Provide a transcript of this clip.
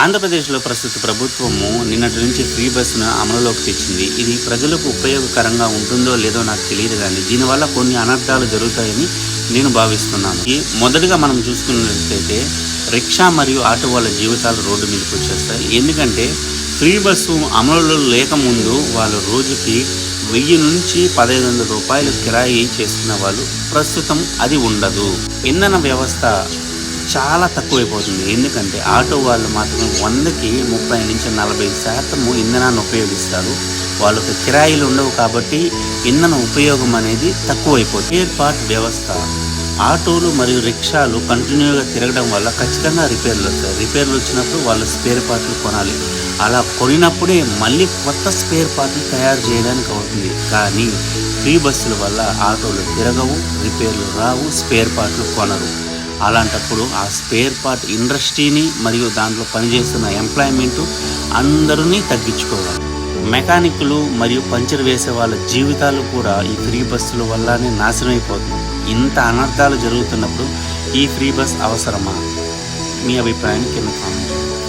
ఆంధ్రప్రదేశ్లో ప్రస్తుత ప్రభుత్వము నిన్నటి నుంచి ఫ్రీ బస్సును అమలులోకి తెచ్చింది. ఇది ప్రజలకు ఉపయోగకరంగా ఉంటుందో లేదో నాకు తెలియదు, కానీ దీనివల్ల కొన్ని అనర్థాలు జరుగుతాయని నేను భావిస్తున్నాను. మొదటిగా మనం చూసుకున్నట్లయితే రిక్షా మరియు ఆటో వాళ్ళ జీవితాలు రోడ్డు మీదకి వచ్చేస్తాయి. ఎందుకంటే ఫ్రీ బస్సు అమలులో లేకముందు వాళ్ళు రోజుకి 1000 నుంచి 1500 రూపాయలు కిరాయి చేసుకున్న వాళ్ళు ప్రస్తుతం అది ఉండదు. ఇంధన వ్యవస్థ చాలా తక్కువైపోతుంది. ఎందుకంటే ఆటో వాళ్ళు మాత్రం 100కి 30 నుంచి 40% ఇంధనాన్ని ఉపయోగిస్తారు. వాళ్ళకి కిరాయిలు ఉండవు కాబట్టి ఇంధన ఉపయోగం అనేది తక్కువైపోతుంది. స్పేర్ పార్ట్ వ్యవస్థ, ఆటోలు మరియు రిక్షాలు కంటిన్యూగా తిరగడం వల్ల ఖచ్చితంగా రిపేర్లు వస్తాయి. రిపేర్లు వచ్చినప్పుడు వాళ్ళు స్పేర్ పార్ట్లు కొనాలి. అలా కొనినప్పుడే మళ్ళీ కొత్త స్పేర్ పార్ట్లు తయారు చేయడానికి అవుతుంది. కానీ ఫ్రీ బస్సుల వల్ల ఆటోలు తిరగవు, రిపేర్లు రావు, స్పేర్ పార్ట్లు కొనరు. అలాంటప్పుడు ఆ స్పేర్ పార్ట్ ఇండస్ట్రీని మరియు దాంట్లో పనిచేస్తున్న ఎంప్లాయ్మెంట్ అందరినీ తగ్గించుకోవాలి. మెకానిక్లు మరియు పంచర్ వేసే వాళ్ళ జీవితాలు కూడా ఈ ఫ్రీ బస్సుల వల్లనే నాశనం అయిపోతుంది. ఇంత అనర్థాలు జరుగుతున్నప్పుడు ఈ ఫ్రీ బస్ అవసరమా? మీ అభిప్రాయాన్ని కింద కామెంట్ చేయండి.